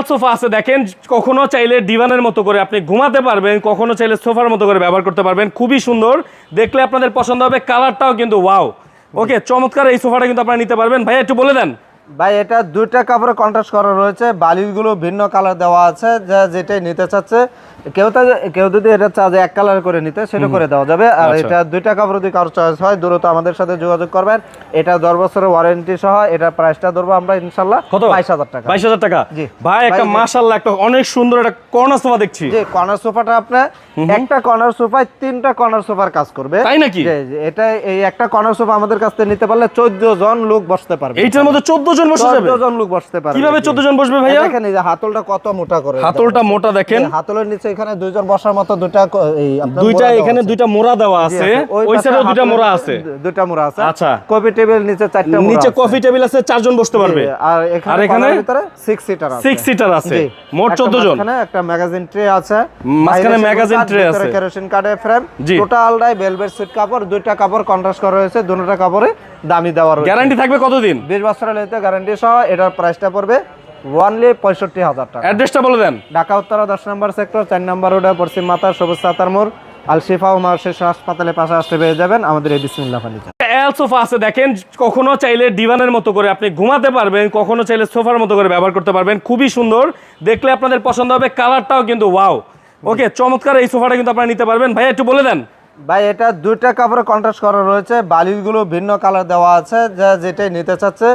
Sofa আছে দেখেন, কখনো চাইলে ডিভানের মতো করে আপনি ঘুমাতে পারবেন, কখনো চাইলে সোফার মতো করে ব্যবহার করতে পারবেন। খুবই সুন্দর, দেখলে আপনাদের পছন্দ হবে। কালারটাও কিন্তু ওয়াও। ওকে, চমৎকার এই সোফাটা কিন্তু আপনারা নিতে পারবেন। ভাই একটু বলে দেন। ভাই এটা দুইটা কাপড়ে কন্ট্রাস্ট করা রয়েছে, বালিশগুলো ভিন্ন কালার দেওয়া আছে, যেটাই নিতে চাচ্ছে কেউ যদি এটা চায় যে এক কালার করে নিতে, সেটা করে দেওয়া যাবে। আর এটা দুইটা কাপড় যদি কারো চয়েস হয়, দ্রুত আমাদের সাথে যোগাযোগ করবেন। এটা 10 বছরের ওয়ারেন্টি সহ, এটা প্রাইসটা ধরবো আমরা ইনশাআল্লাহ কত? 22,000 টাকা। 22,000 টাকা। জি ভাই একটা মাশাআল্লাহ একটা অনেক সুন্দর একটা কর্নার সোফা দেখছি। জি, কর্নার সোফাটা আপনার একটা কর্নার সোফায় 3টা কর্নার সোফার কাজ করবে। তাই নাকি? এটা এই একটা কর্নার সোফা আমাদের কাছ থেকে নিতে পারলে 14 জন লোক বসতে পারবে। এইটার মধ্যে 14 জন বসে যাবে? 14 জন লোক বসতে পারবে। কিভাবে 14 জন বসবে ভাইয়া? দেখেন এই যে হাতলটা কত মোটা করে, হাতলটা মোটা দেখেন। হাতলের নিচে এখানে দুইজন বসার মতো দুইটা এখানে দুইটা মোড়া দেওয়া আছে, ওই সাইডেও দুইটা মোড়া আছে। দুইটা মোড়া আছে। আচ্ছা, কফি টেবিল নিচে 4টা মোড়া আছে। নিচে কফি টেবিল আছে, 4 জন বসতে পারবে। আর এখানে ভিতরে 6 সিটার আছে। 6 সিটার আছে, মোট 14 জন। এখানে একটা ম্যাগাজিন ট্রে আছে, মাঝখানে ম্যাগাজিন ট্রে আছে, কেরোসিন কার্ডের ফ্রেম, টোটালটাই ভেলভেট সুইট কাপড়, দুইটা কাপড় কন্ট্রাস্ট করা হয়েছে, দুটোটা কাপড়ে দামি দেওয়া রয়েছে। গ্যারান্টি থাকবে কতদিন? 20 বছরের লেতে গ্যারান্টি সহ। এটার প্রাইসটা পড়বে অনলি 65,000 টাকা। অ্যাড্রেসটা বলে দেন। ঢাকা উত্তরা 10 নম্বর সেক্টর, 4 নম্বর রোড, পশ্চিম মাথা, সবুজ সাতার মোড়, আল শিফা উমার শিশু হাসপাতালের পাশে আসতে পেয়ে যাবেন আমাদের এই বিসমিল্লাহ ফার্নিচার। এল সোফা আছে দেখেন, কখনো চাইলে ডিভানের মতো করে আপনি ঘুমাতে পারবেন, কখনো চাইলে সোফার মতো করে ব্যবহার করতে পারবেন। খুবই সুন্দর, দেখলে আপনাদের পছন্দ হবে। কালারটাও কিন্তু ওয়াও। ওকে, চমৎকার এই সোফাটা কিন্তু আপনারা নিতে পারবেন। ভাই একটু বলে দেন। ভাই এটা দুইটা কাপড়ে কন্ট্রাস্ট করা রয়েছে, বালিশগুলো ভিন্ন কালার দেওয়া আছে, যেটাই নিতে চাচ্ছে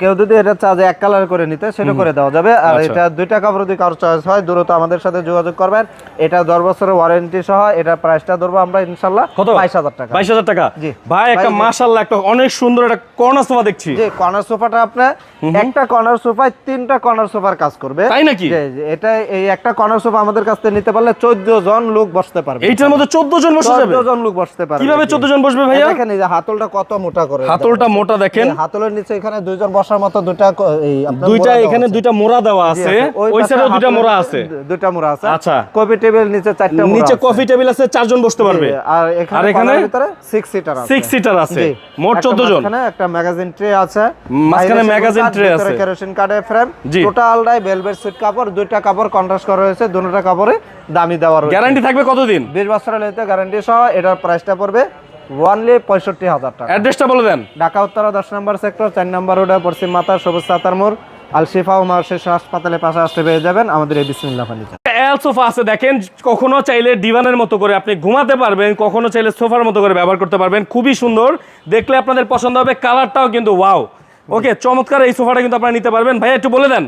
কেউ যদি এটা চায় যে এক কালার করে নিতে, সেটা করে দেওয়া যাবে। আর এটা দুইটা কাপড় যদি কারো চয়েস হয়, দ্রুত আমাদের সাথে যোগাযোগ করবেন। এটা 10 বছরের ওয়ারেন্টি সহ, এটা প্রাইসটা ধরবো আমরা ইনশাআল্লাহ কত? 22,000 টাকা। 22,000 টাকা। জি ভাই একটা মাশাআল্লাহ একটা অনেক সুন্দর একটা কর্নার সোফা দেখছি। জি, কর্নার সোফাটা আপনার একটা কর্নার সোফায় 3টা কর্নার সোফার কাজ করবে। তাই নাকি? এটা এই একটা কর্নার সোফা আমাদের কাছ থেকে নিতে পারলে 14 জন লোক বসতে পারবে। এইটার মধ্যে 14 জন বসে যাবে? 14 জন লোক বসতে পারবে। কিভাবে 14 জন বসবে ভাইয়া? দেখেন এই যে হাতলটা কত মোটা করে, হাতলটা মোটা দেখেন। হাতলের নিচে এখানে দুইজন বসার মতো এখানে দুইটা মোড়া দেওয়া আছে, ওই সাইডেও দুইটা মোড়া আছে। দুইটা মোড়া আছে। আচ্ছা, কফি টেবিল নিচে 4টা মোড়া আছে। নিচে কফি টেবিল আছে, 4 জন বসতে পারবে। আর এখানে ভিতরে 6 সিটার আছে। 6 সিটার আছে, মোট 14 জন। এখানে একটা ম্যাগাজিন ট্রে আছে, মাঝখানে ম্যাগাজিন ট্রে আছে, কেরোসিন কার্ডের ফ্রেম, টোটালটাই ভেলভেট সুইট কাপড়, দুইটা কাপড় কন্ট্রাস্ট করা হয়েছে, দুটোটা কাপড়ে দামি দেওয়া রয়েছে। গ্যারান্টি থাকবে কতদিন? 20 বছরের লেতে গ্যারান্টি সহ। এটার প্রাইসটা পড়বে অনলি 65,000 টাকা। অ্যাড্রেসটা বলে দেন। ঢাকা উত্তরা 10 নম্বর সেক্টর, 4 নম্বর রোড, পশ্চিম মাথা, সবুজ সাতার মোড়, আল শিফা উমার শিশু হাসপাতালের পাশে আসতে পেয়ে যাবেন আমাদের এই বিসমিল্লাহ ফার্নিচার। এল সোফা আছে দেখেন, কখনো চাইলে ডিভানের মতো করে আপনি ঘুমাতে পারবেন, কখনো চাইলে সোফার মতো করে ব্যবহার করতে পারবেন। খুবই সুন্দর, দেখলে আপনাদের পছন্দ হবে। কালারটাও কিন্তু ওয়াও। ওকে, চমৎকার এই সোফাটা কিন্তু আপনারা নিতে পারবেন। ভাই একটু বলে দেন।